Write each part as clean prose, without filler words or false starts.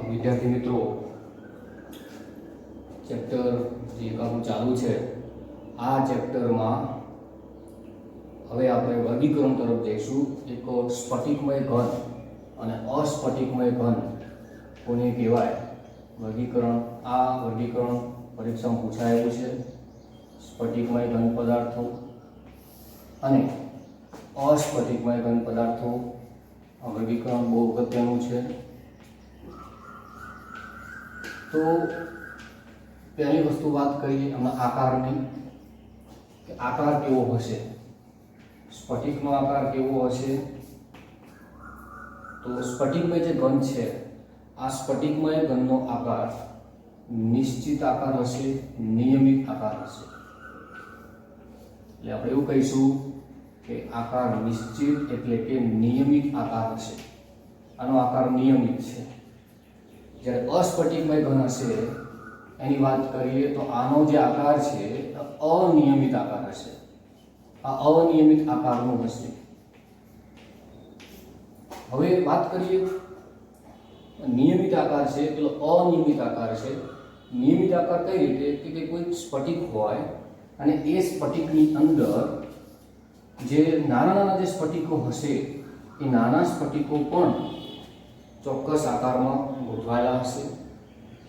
વિદ્યાર્થી મિત્રો, ચેપ્ટર જે આપણું ચાલુ છે આ ચેપ્ટરમાં હવે આપણે વર્ગીકરણ તરફ જઈશું. એક સ્ફટિકમય ઘન અને અસ્ફટિકમય ઘન કોને કહેવાય વર્ગીકરણ. આ વર્ગીકરણ પરીક્ષામાં પૂછાયેલું છે. સ્ફટિકમય ઘન પદાર્થો અને અસ્ફટિકમય ઘન પદાર્થો આ વર્ગીકરણ બહુ અગત્યનું છે. તો પહેલી વસ્તુ વાત કરીએ એમાં આકારની, કે આકાર કેવો હશે, સ્ફટિકનો આકાર કેવો હશે. તો સ્ફટિકમય જે ઘન છે આ સ્ફટિકમય ઘનનો આકાર નિશ્ચિત આકાર હશે, નિયમિત આકાર હશે. એટલે આપણે એવું કહીશું કે આકાર નિશ્ચિત એટલે કે નિયમિત આકાર હશે. આનો આકાર નિયમિત છે. જ્યારે અસ્ફટિકમય ઘન હશે એની વાત કરીએ તો આનો જે આકાર છે અનિયમિત આકાર હશે. આ અનિયમિત આકારનો હશે. હવે વાત કરીએ નિયમિત આકાર છે પેલો અનિયમિત આકાર છે. નિયમિત આકાર કઈ રીતે કે કોઈ સ્ફટિક હોય અને એ સ્ફટિકની અંદર જે નાના નાના જે સ્ફટિકો હશે એ નાના સ્ફટિકો પણ ચોક્કસ આકારમાં ગોઠવાયેલા હશે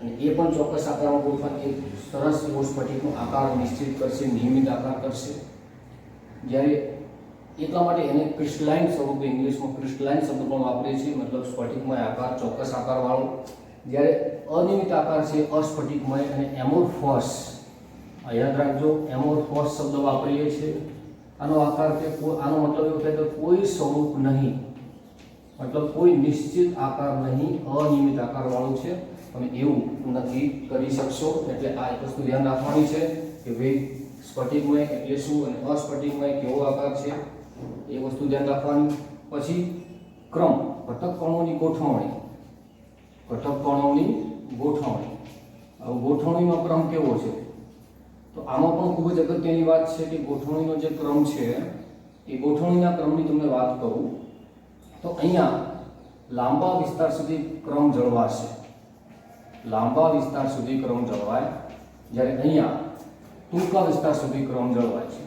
અને એ પણ ચોક્કસ આકારમાં ગોઠવાય એક સરસ એવો સ્ફટિકનો આકાર નિશ્ચિત કરશે, નિયમિત આકાર કરશે. જ્યારે એટલા માટે એને ક્રિસ્ટલાઇન સ્વરૂપે ઇંગ્લિશમાં ક્રિસ્ટલાઇન શબ્દ પણ વાપરીએ છીએ, મતલબ સ્ફટિકમય આકાર, ચોક્કસ આકારવાળો. જ્યારે અનિયમિત આકાર છે અસ્ફટિકમય અને એમોર્ફસ, યાદ રાખજો એમોર્ફસ શબ્દ વાપરીએ છીએ. આનો આકાર કે આનો મતલબ એવો થાય કે કોઈ સ્વરૂપ નહીં, મતલબ કોઈ નિશ્ચિત આકાર નહીં, અનિયમિત આકારવાળું છે. તમે એવું નથી કરી શકશો. એટલે આ એક વસ્તુ ધ્યાન રાખવાની છે કે ભાઈ સ્ફટિકમય એટલે શું અને અસ્ફટિકમય કેવો આકાર છે એ વસ્તુ ધ્યાન રાખવાની. પછી ક્રમ, ઘટક કણોની ગોઠવણી. ઘટક કણોની ગોઠવણી, હવે ગોઠવણીનો ક્રમ કેવો છે તો આમાં પણ ખૂબ જ અગત્યની વાત છે કે ગોઠવણીનો જે ક્રમ છે એ ગોઠવણીના ક્રમની તમને વાત કરું તો અહીંયા લાંબા વિસ્તાર સુધી ક્રમ જળવાશે. લાંબા વિસ્તાર સુધી ક્રમ જળવાય, જ્યારે અહીંયા ટૂંકા વિસ્તાર સુધી ક્રમ જળવાય છે.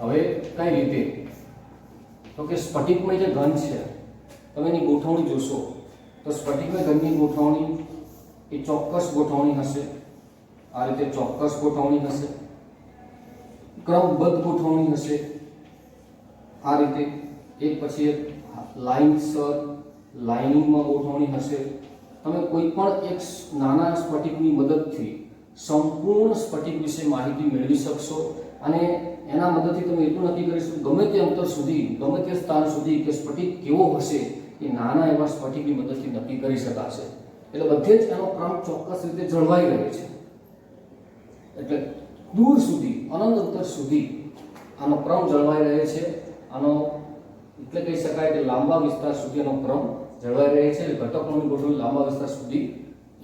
હવે કઈ રીતે તો કે સ્ફટિકમય જે ઘન છે તમે એની ગોઠવણી જોશો તો સ્ફટિકમય ઘનની ગોઠવણી એ ચોક્કસ ગોઠવણી હશે. આ રીતે ચોક્કસ ગોઠવણી હશે, ક્રમબદ્ધ ગોઠવણી હશે. આ રીતે એક પછી એક લાઇનસર લાઇનિંગમાં ગોઠવણી હશે. તમે કોઈ પણ એક નાના સ્ફટિકની મદદથી સંપૂર્ણ સ્ફટિક વિશે માહિતી મેળવી શકશો અને એના મદદથી તમે એટલું નક્કી કરી શકો ગમે તે અંતર સુધી, ગમે તે સ્થાન સુધી કે સ્ફટિક કેવો હશે એ નાના એવા સ્ફટિકની મદદથી નક્કી કરી શકાશે. એટલે બધે જ એનો ક્રમ ચોક્કસ રીતે જળવાઈ રહે છે. એટલે દૂર સુધી, અનંત અંતર સુધી આનો ક્રમ જળવાઈ રહે છે. આનો એટલે કહી શકાય કે લાંબા વિસ્તાર સુધી એનો ક્રમ જળવાઈ રહે છે. ઘટકોની ગોઠવણી લાંબા વિસ્તાર સુધી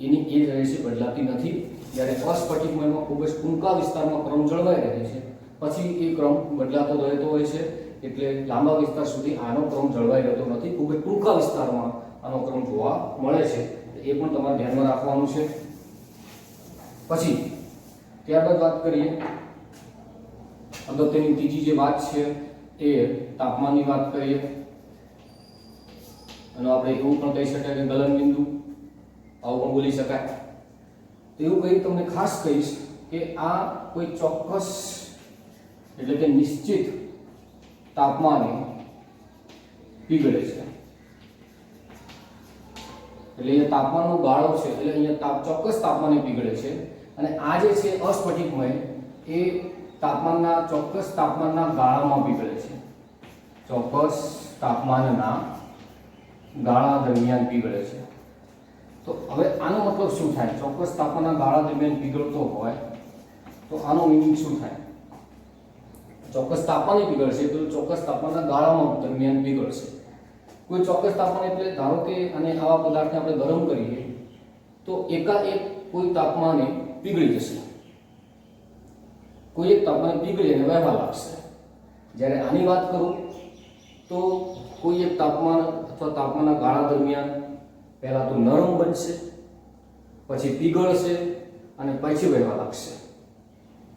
એની એ જ રહે છે, બદલાતી નથી. જ્યારે અસ્ફટિકમયમાં ખૂબ જ ટૂંકા વિસ્તારમાં ક્રમ જળવાઈ રહે છે, પછી એ ક્રમ બદલાતો રહેતો હોય છે. એટલે લાંબા વિસ્તાર સુધી આનો ક્રમ જળવાઈ રહેતો નથી, ખૂબ જ ટૂંકા વિસ્તારમાં આનો ક્રમ જોવા મળે છે. એ પણ તમારે ધ્યાનમાં રાખવાનું છે. પછી ત્યારબાદ વાત કરીએ અગત્યની ત્રીજી જે વાત છે એ તાપમાનની વાત કરીએ. અને આપણે એવું પણ કહી શકાય કે ગલન બિંદુ, આવું પણ બોલી શકાય. એવું કહી તમને ખાસ કહીશ કે આ કોઈ ચોક્કસ એટલે કે નિશ્ચિત તાપમાને પીગળે છે. એટલે અહીંયા તાપમાનનો ગાળો છે એટલે અહીંયા ચોક્કસ તાપમાને પીગળે છે. અને આ જે છે અસ્ફટિકમય એ તાપમાનના ચોક્કસ તાપમાનના ગાળામાં પીગળે છે. ચોક્કસ તાપમાનના ગાળા દરમિયાન પીગળે છે. તો હવે આનો મતલબ શું થાય? ચોક્કસ તાપમાનના ગાળા દરમિયાન પીગળતો હોય તો આનો મીનિંગ શું થાય? ચોક્કસ તાપમાને પીગળશે તો ચોક્કસ તાપમાનના ગાળામાં દરમિયાન પીગળશે. કોઈ ચોક્કસ તાપમાન એટલે ધારો કે અને આવા પદાર્થને આપણે ગરમ કરીએ તો એકાએક કોઈ તાપમાને પીગળી જશે. કોઈ એક તાપમાને પીગળી અને વહેવા લાગશે. જ્યારે આની વાત કરું તો કોઈ એક તાપમાન અથવા તાપમાનના ગાળા દરમિયાન પહેલા તો નરમ બનશે, પછી પીગળશે અને પછી વહેવા લાગશે.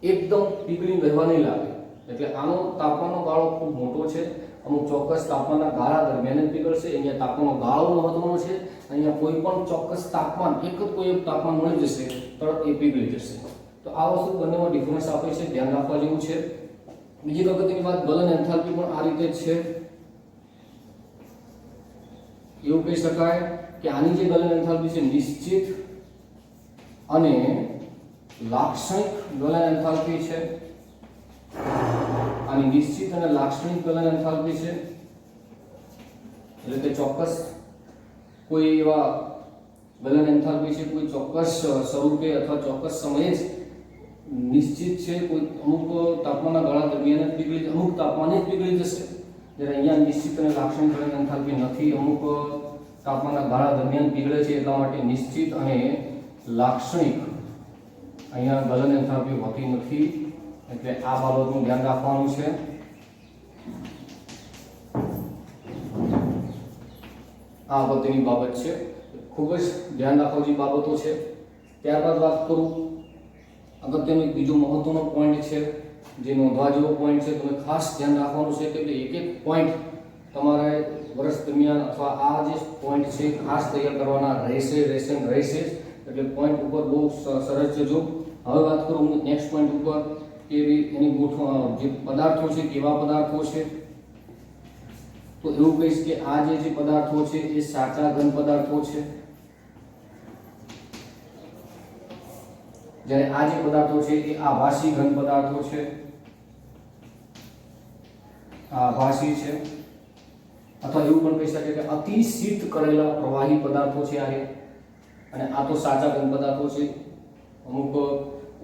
એકદમ પીગળી વહેવા નહીં લાગે. એટલે આનો તાપમાનનો ગાળો ખૂબ મોટો છે. અમુક ચોક્કસ તાપમાનના ગાળા દરમિયાન જ પીગળશે. અહીંયા તાપમાનનો ગાળો મહત્વનો છે. અહીંયા કોઈ પણ ચોક્કસ તાપમાન, એક જ કોઈ એક તાપમાન મળી જશે તરત એ પીગળી જશે. તો આ વસ્તુ બંનેમાં ડિફરન્સ આપે છે, ધ્યાન રાખવા જેવું છે. બીજી અગત્યની વાત, ગલન એન્થાલ્પી પણ આ રીતે જ છે. એવું કહી શકાય કે આની જે ગલન એન્થાલ્પી છે નિશ્ચિત અને લાક્ષણિક ગલન એન્થાલ્પી છે. આની નિશ્ચિત અને લાક્ષણિક ગલન એન્થાલ્પી છે. એટલે કે ચોક્કસ કોઈ એવા ગલન એન્થાલ્પી છે કોઈ ચોક્કસ સ્વરૂપે અથવા ચોક્કસ સમયે જ નિશ્ચિત છે, કોઈ અમુક તાપમાનના ગાળા દરમિયાન જ પીગળી, અમુક તાપમાને જ પીગળી જશે. જ્યારે અહીંયા નિશ્ચિત અને લાક્ષણિક ગલન એન્થાલ્પી નથી, અમુક તાપમાનના ગાળા દરમિયાન પીગળે છે. એટલા માટે નિશ્ચિત અને લાક્ષણિક અહીંયા ગલન એન્થાલ્પી હોતી નથી. એટલે આ બાબતનું ધ્યાન રાખવાનું છે. આ અગત્યની બાબત છે, ખૂબ જ ધ્યાન રાખવા જેવી બાબતો છે. ત્યારબાદ વાત કરું, અગત્યનો એક બીજો મહત્વનો પોઈન્ટ છે જે નોંધવા જેવો પોઈન્ટ છે. તમે ખાસ ધ્યાન રાખવાનું છે કે એક એક પોઈન્ટ તમારે વર્ષ દરમિયાન અથવા આ જે પોઈન્ટ છે ખાસ તૈયાર કરવાના રહેશે. એટલે પોઈન્ટ ઉપર બહુ સરસ જજો. હવે વાત કરું હું નેક્સ્ટ પોઈન્ટ ઉપર કે એની જે પદાર્થો છે કેવા પદાર્થો છે. તો એવું કહીશ કે આ જે પદાર્થો છે એ સાચા ઘન પદાર્થો છે, જ્યારે આ જે પદાર્થો છે એ આભાસી ઘન પદાર્થો છે. આભાસી છે, અથવા એવું પણ કહી શકાય કે અતિ શીત કરેલા પ્રવાહી પદાર્થો છે આ. અને આ તો સાચા ઘન પદાર્થો છે. અમુક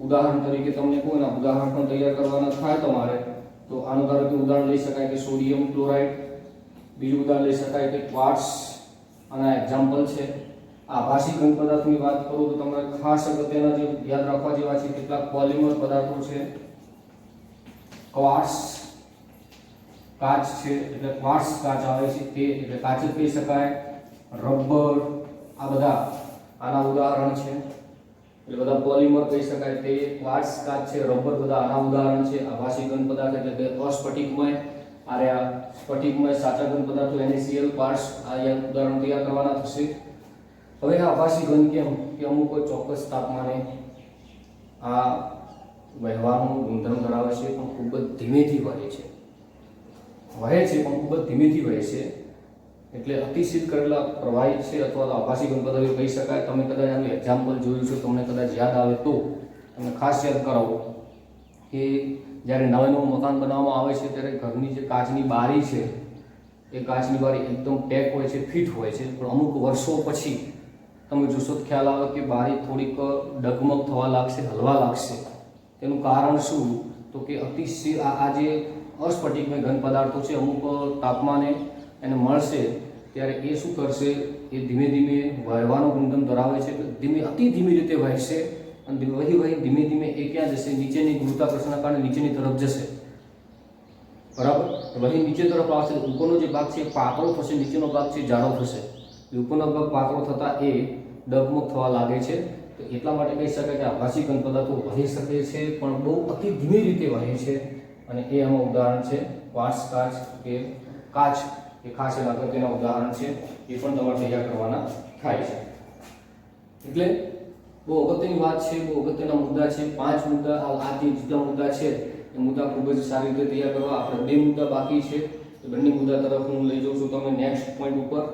ઉદાહરણ તરીકે તમને કોઈ ઉદાહરણ પણ તૈયાર કરવાના થાય તમારે, તો આનું ધારો કે ઉદાહરણ લઈ શકાય કે સોડિયમ ક્લોરાઇડ. બીજું ઉદાહરણ લઈ શકાય કે ક્વાર્ટસ, અને એક્ઝામ્પલ છે. આભાસી ઘન પદાર્થોની વાત કરું તો તમારે ખાસ અગત્યના જે યાદ રાખવા જેવા છે કેટલાક પોલિમર પદાર્થો છે. ક્વાર્ટસ કાચ છે, એટલે ક્વાર્ટસ કાચ આવે છે તે, એટલે કાચ જ કહી શકાય. રબર, આ બધા આના ઉદાહરણ છે. એટલે બધા પોલિમર કહી શકાય તે ક્વાર્ટસ કાચ છે, રબર, બધા આના ઉદાહરણ છે. આભાસી ઘન પદાર્થ એટલે કે અસ્ફટિકમય, આ સ્ફટિકમય સાચા ઘન પદાર્થો NaCl ક્વાર્ટસ, આ ઉદાહરણ તૈયાર કરવાના થશે. હવે આ આભાસી ઘન કેમ કે અમુક ચોક્કસ તાપમાને આ વહેવાનું ગુણધર્મ ધરાવે છે, પણ ખૂબ જ ધીમેથી વહે છે. પણ ખૂબ જ ધીમેથી વહે છે. એટલે અતિશીત કરેલા પ્રવાહી છે અથવા તો આભાસી ઘન પદાર્થો કહી શકાય. તમે કદાચ આનું એક્ઝામ્પલ જોયું છે, તમને કદાચ યાદ આવે તો તમને ખાસ યાદ કરાવો કે જ્યારે નવું મકાન બનાવવામાં આવે છે ત્યારે ઘરની જે કાચની બારી છે એ કાચની બારી એકદમ પેક હોય છે, ફિટ હોય છે. પણ અમુક વર્ષો પછી તમે જોશો તો ખ્યાલ આવે કે બારી થોડીક ડગમગ થવા લાગશે, હલવા લાગશે. તેનું કારણ શું? તો કે અતિશય આ જે અસ્ફટિકમય ઘન પદાર્થો છે અમુક તાપમાને એને મળશે ત્યારે એ શું કરશે, એ ધીમે ધીમે વહેવાનો ગુણધર્મ ધરાવે છે. અતિ ધીમી રીતે વહેશે અને ધીમે ધીમે એ ક્યાં જશે? નીચેની ગુરુત્વાકર્ષણના કારણે નીચેની તરફ જશે. બરાબર? વહી નીચે તરફ આવશે. ઉપરનો જે ભાગ છે એ પાતળો થશે, નીચેનો ભાગ છે જાડો થશે. ઉપરનો ભાગ પાતળો થતા એ ડગમગ થવા લાગે છે. તો એટલા માટે કહી શકાય કે આભાસી ઘન પદાર્થો વહી શકે છે, પણ બહુ અતિ ધીમી રીતે વહે છે. અને એ આમાં ઉદાહરણ છે ક્વાર્ટસ કાચ કે કાચ, એ ખાસ અગત્યના ઉદાહરણ છે. એ પણ તમારે તૈયાર કરવાના થાય છે. એટલે બહુ અગત્યની વાત છે, બહુ અગત્યના મુદ્દા છે. 5 મુદ્દા, આ જે જેટલા મુદ્દા છે એ મુદ્દા ખૂબ જ સારી રીતે તૈયાર કરવા. આપણે 2 મુદ્દા બાકી છે, તો બંને મુદ્દા તરફ હું લઈ જાઉં છું તમે નેક્સ્ટ પોઈન્ટ ઉપર.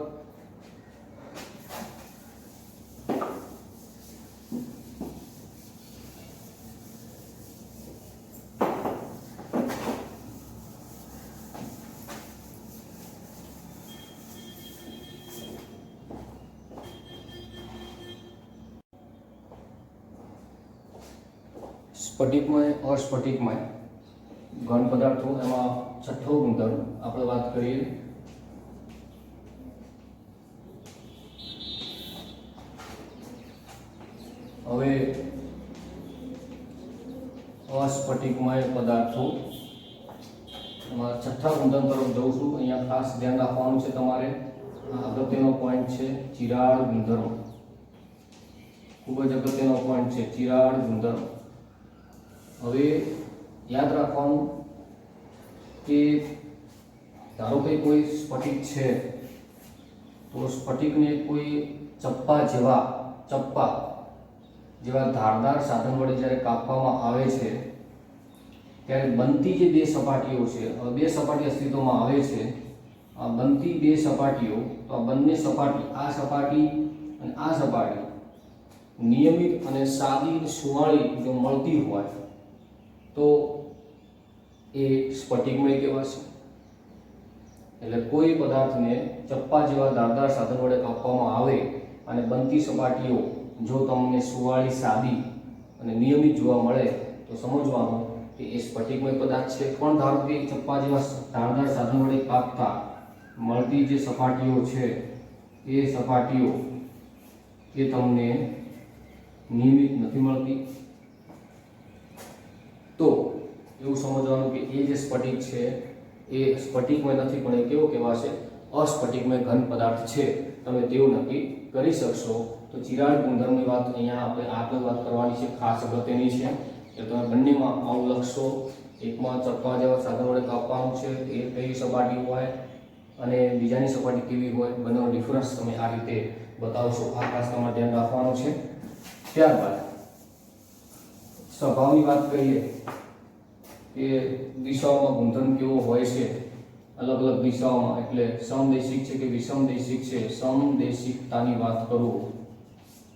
સ્ફટિકમય, અસ્ફટિકમય ઘન પદાર્થો, એમાં છઠ્ઠો ગુણધર્મ આપણે વાત કરીએ. હવે અસ્ફટિકમય પદાર્થો એમાં છઠ્ઠા ગુણધર્મ તરફ જઉં છું. અહીંયા ખાસ ધ્યાન રાખવાનું છે તમારે અગત્યનો પોઈન્ટ છે ચિરાડ ગુણધર્મ, ખૂબ જ અગત્યનો પોઈન્ટ છે ચિરાડ ગુણધર્મ. હવે યાદ રાખવાનું કે ધારો કે કોઈ સ્ફટિક છે તો સ્ફટિકને કોઈ ચપ્પા જેવા ધારદાર સાધન વડે જ્યારે કાપવામાં આવે છે ત્યારે બનતી જે બે સપાટીઓ છે, બે સપાટી અસ્તિત્વમાં આવે છે. આ બનતી બે સપાટીઓ, તો આ બંને સપાટી, આ સપાટી અને આ સપાટી નિયમિત અને સાદી સુવાળી જો મળતી હોય તો એ સ્ફટિકમય કહેવાશે. એટલે કોઈ પદાર્થને ચપ્પા જેવા ધારદાર સાધન વડે કાપવામાં આવે અને બનતી સપાટીઓ જો તમને સુવાળી, સાદી અને નિયમિત જોવા મળે તો સમજવાનું કે એ સ્ફટિકમય પદાર્થ છે. પણ ધારો કે ચપ્પા જેવા ધારદાર સાધન વડે કાપતા મળતી જે સપાટીઓ છે એ સપાટીઓ એ તમને નિયમિત નથી મળતી, તો એવું સમજવાનું કે એ જે સ્ફટિક છે એ સ્ફટિકમય નથી, પણ એ કેવો કહેવાશે? અસ્ફટિકમય ઘન પદાર્થ છે. તમે તેવું નક્કી કરી શકશો. તો ચિરાડ ગુણધર્મની વાત અહીંયા આપણે આગળ વાત કરવાની છે, ખાસ અગત્યની છે કે તમે બંનેમાં આવું લખશો. એકમાં ચપ્પા જેવા સાધન વડે કાપવાનું છે એ કઈ સપાટી હોય અને બીજાની સપાટી કેવી હોય, બંનેનો ડિફરન્સ તમે આ રીતે બતાવશો. આ ખાસ તમારે ધ્યાન રાખવાનું છે. ત્યારબાદ સ્વભાવની વાત કરીએ કે દિશાઓમાં ગુણધર્મ કેવો હોય છે, અલગ અલગ દિશાઓમાં, એટલે સમદેશિક છે કે વિષમદેશિક છે. સમદેશિકતાની વાત કરું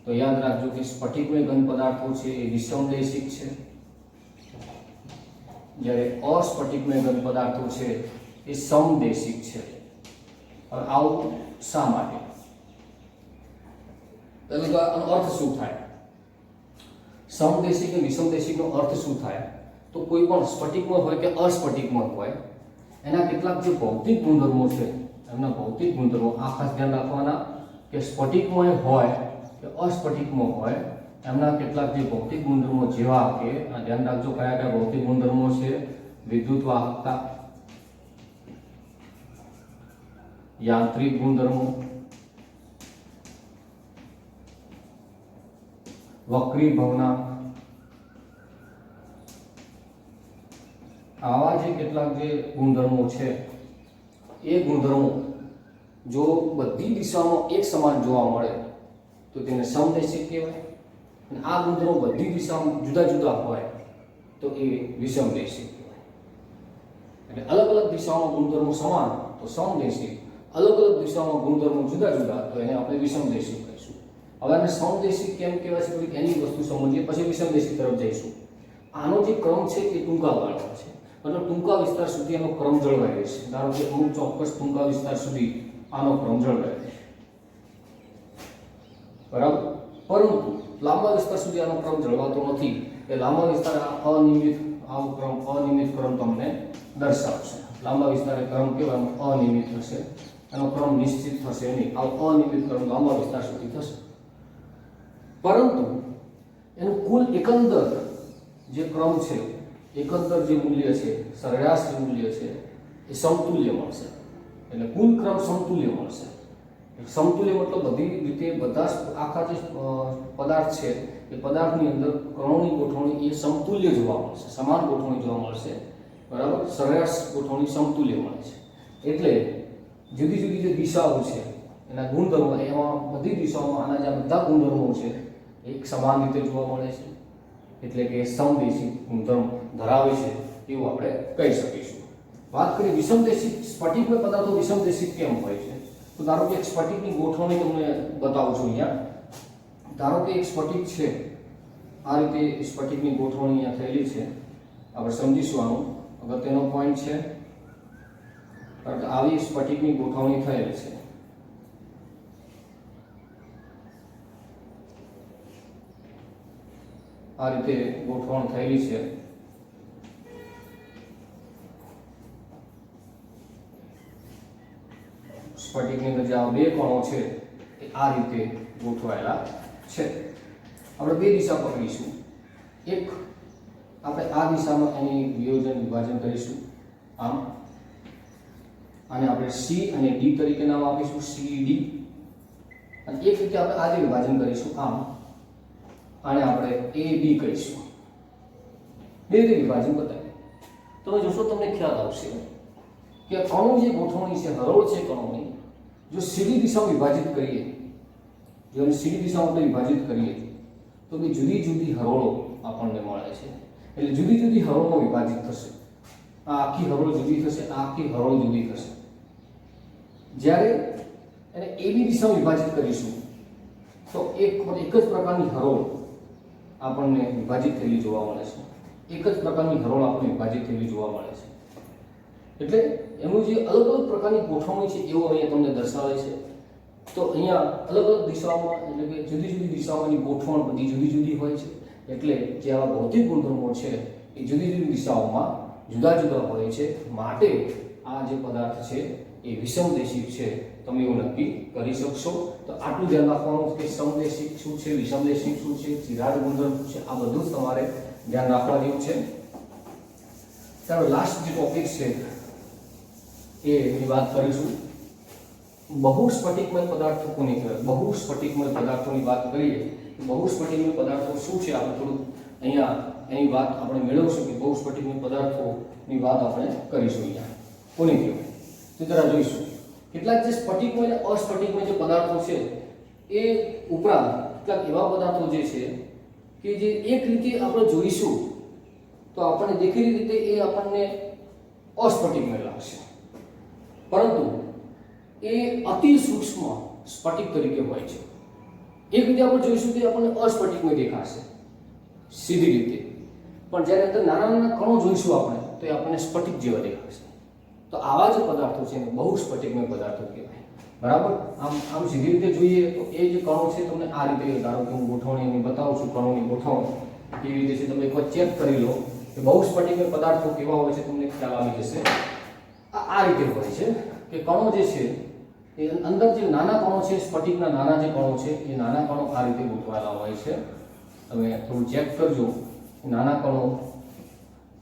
તો યાદ રાખજો કે સ્ફટિકમય ઘન પદાર્થો છે એ વિષમદેશિક છે, જ્યારે અસ્ફટિકમય ઘન પદાર્થો છે એ સમદેશિક છે. હવે આવું શા માટે? પહેલું તો આનો અર્થ શું થાય? સમદેશિક અને વિષમદેશિકનો અર્થ શું થાય? તો કોઈ પણ સ્ફટિકમય હોય કે અસ્ફટિકમય હોય એના કેટલાક જે ભૌતિક ગુણધર્મો છે, એમના ભૌતિક ગુણધર્મો આ ખાસ ધ્યાન રાખવાના કે સ્ફટિકમય હોય કે અસ્ફટિકમય હોય એમના કેટલાક જે ભૌતિક ગુણધર્મો, જેવા કે આ ધ્યાન રાખજો કયા કયા ભૌતિક ગુણધર્મો છે: વિદ્યુત વાહકતા, યાંત્રિક ગુણધર્મો, વક્રીભવનાંક. આવા જે કેટલાક જે ગુણધર્મો છે એ ગુણધર્મો જો બધી દિશામાં એક સમાન જોવા મળે તો તેને સમદેશિક કહેવાય, અને આ ગુણધર્મો બધી દિશામાં જુદા જુદા હોય તો એ વિષમદેશિક કહેવાય. એટલે અલગ અલગ દિશાઓમાં ગુણધર્મો સમાન તો સમદેશિક, અલગ અલગ દિશાઓમાં ગુણધર્મો જુદા જુદા તો એને આપણે વિષમદેશિક કહીશું. હવે આને સમદેશિક કેમ કહેવાય છે થોડીક એની વસ્તુ સમજીએ, પછી વિષમદેશિક તરફ જઈશું. આનો જે ક્રમ છે એ ટૂંકા ગાળાનો છે, મતલબ ટૂંકા વિસ્તાર સુધી આનો ક્રમ જળવાઈ રહેશે. ધારો કે અમુક ચોક્કસ ટૂંકા વિસ્તાર સુધી આનો ક્રમ જળવાઈ રહેશે, બરાબર. પરંતુ લાંબા વિસ્તાર સુધી આનો ક્રમ જળવાતો નથી. એ લાંબા વિસ્તાર અનિયમિત ક્રમ તમને દર્શાવશે. લાંબા વિસ્તારે ક્રમ કેવો અનિયમિત થશે, એનો ક્રમ નિશ્ચિત થશે નહીં. આવો અનિયમિત ક્રમ લાંબા વિસ્તાર સુધી થશે, પરંતુ એનું કુલ એકંદર જે ક્રમ છે, એકંદર જે મૂલ્ય છે, સરેરાશ જે મૂલ્ય છે એ સમતુલ્ય મળશે. એટલે કુલ ક્રમ સમતુલ્ય મળશે. સમતુલ્ય મતલબ બધી રીતે બધા આખા જે પદાર્થ છે એ પદાર્થની અંદર કણોની ગોઠવણી એ સમતુલ્ય જોવા મળશે, સમાન ગોઠવણી જોવા મળશે, બરાબર. સરેરાશ ગોઠવણી સમતુલ્ય મળે છે. એટલે જુદી જુદી જે દિશાઓ છે એના ગુણધર્મો, એમાં બધી દિશાઓમાં આના જે બધા ગુણધર્મો છે એક સમાન રીતે જોવા મળે છે, એટલે કે સમદેશિક ગુણધર્મ ધરાવે છે એવું આપણે કહી શકીશું. વાત કરીએ વિષમદેશિક, સ્ફટિકમય પદાર્થો વિષમદેશિક કેમ હોય છે? તો ધારો કે એક સ્ફટિકની ગોઠવણી તમને બતાવું છું અહીંયા. ધારો કે એક સ્ફટિક છે, આ રીતે સ્ફટિકની ગોઠવણી અહીંયા થયેલી છે. આપણે સમજીશું, આનું અગત્યનો પોઈન્ટ છે. આવી સ્ફટિકની ગોઠવણી થયેલી છે. આ રીતે ગોઠવણ થયેલી છે. સ્ફટિકની અંદર જે આ બે કણો છે એ આ રીતે ગોઠવાયેલા છે. આપણે બે દિશા પકડીશું. એક આપણે આ દિશામાં એની વિભાજન કરીશું આમ, આને આપણે સી અને ડી તરીકે નામ આપીશું, સી ડી. અને એક રીતે આપણે આ રીતે વિભાજન કરીશું, આમ આને આપણે એ બી કહીશું. બે રીતે વિભાજન બતાવીએ. તમે જોશો તમને ખ્યાલ આવશે કે કણો જે ગોઠવણી છે, હરોળ છે કણોની, જો સીધી દિશામાં વિભાજિત કરીએ, જો એને સીધી દિશામાં આપણે વિભાજિત કરીએ તો બી જુદી જુદી હરોળો આપણને મળે છે. એટલે જુદી જુદી હરોળમાં વિભાજિત થશે. આ આખી હરોળ જુદી થશે, આ આખી હરોળ જુદી થશે. જ્યારે એને એબી દિશામાં વિભાજિત કરીશું તો એક જ પ્રકારની હરોળ આપણને વિભાજિત થયેલી જોવા મળે છે. એક જ પ્રકારની હરોળ આપણને વિભાજિત થયેલી જોવા મળે છે. એટલે એનું જે અલગ અલગ પ્રકારની ગોઠવણી છે એવું અહીંયા તમને દર્શાવે છે. તો અહીંયા અલગ અલગ દિશાઓમાં, એટલે કે જુદી જુદી દિશાઓની ગોઠવણ બધી જુદી જુદી હોય છે. એટલે જે આવા ભૌતિક ગુણધર્મો છે એ જુદી જુદી દિશાઓમાં જુદા જુદા હોય છે. માટે આ જે પદાર્થ છે એ વિષમદેશિક છે, તમે એવું નક્કી કરી શકશો. તો આટલું ધ્યાન રાખવાનું કે સમદેશિક શું છે, વિષમદેશિક શું છે, ચિરાડ ગુણધર્મ શું છે, આ બધું જ તમારે ધ્યાન રાખવા જેવું છે. ચાલો લાસ્ટ જે ટોપિક છે એની વાત કરીશું. બહુસ્ફટિકમય પદાર્થો કોને કહેવાય? બહુસ્ફટિકમય પદાર્થોની વાત કરીએ. બહુસ્ફટિકમય પદાર્થો શું છે આપણે થોડું અહીંયા એની વાત આપણે મેળવશું કે બહુસ્ફટિકમય પદાર્થોની વાત આપણે કરીશું. અહીંયા કોને કહેવાય તો જરા જોઈશું. કેટલાક જે સ્ફટિકમય અને અસ્ફટિકમય જે પદાર્થો છે એ ઉપરાંત કેટલાક એવા પદાર્થો જે છે કે જે એક રીતે આપણે જોઈશું તો આપણને દેખેલી રીતે એ આપણને અસ્ફટિકમય લાગશે, પરંતુ એ અતિ સૂક્ષ્મ સ્ફટિક તરીકે હોય છે. એક રીતે આપણે જોઈશું કે આપણને અસ્ફટિકમય દેખાશે સીધી રીતે, પણ જ્યારે અંદર નાના નાના કણો જોઈશું આપણે તો એ આપણને સ્ફટિક જેવા દેખાશે. તો આવા જે પદાર્થો છે એને બહુસ્ફટિકમય પદાર્થો કહેવાય. બરાબર? આમ સીધી રીતે જોઈએ તો એ જે કણો છે તમને આ રીતે, ધારો કે હું ગોઠવણી એની બતાવું છું, કણોની ગોઠવણી કેવી રીતે છે તમે એકવાર ચેક કરી લો કે બહુસ્ફટિકમય પદાર્થો કેવા હોય છે, તમને ખ્યાલ આવી જશે. આ રીતે હોય છે કે કણો જે છે એ અંદર જે નાના કણો છે, સ્ફટિકના નાના જે કણો છે એ નાના કણો આ રીતે ગોઠવાયેલા હોય છે. તમે થોડું ચેક કરજો. નાના કણો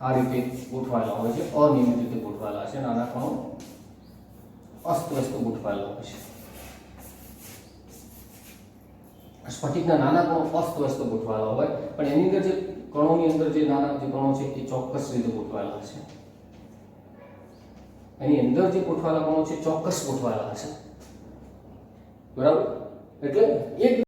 આ રીતે ગોઠવાયેલા હોય છે, અનિયમિત રીતે ગોઠવાયેલા છે. નાના કણો અસ્તવ્યસ્ત ગોઠવાયેલા હોય છે. સ્ફટિકના નાના કણો અસ્તવ્યસ્ત ગોઠવાયેલા હોય, પણ એની અંદર જે કણોની અંદર જે નાના જે કણો છે એ ચોક્કસ રીતે ગોઠવાયેલા છે. એની અંદર જે ગોઠવાયેલા કણો છે ચોક્કસ ગોઠવાયેલા છે. બરાબર? એટલે એક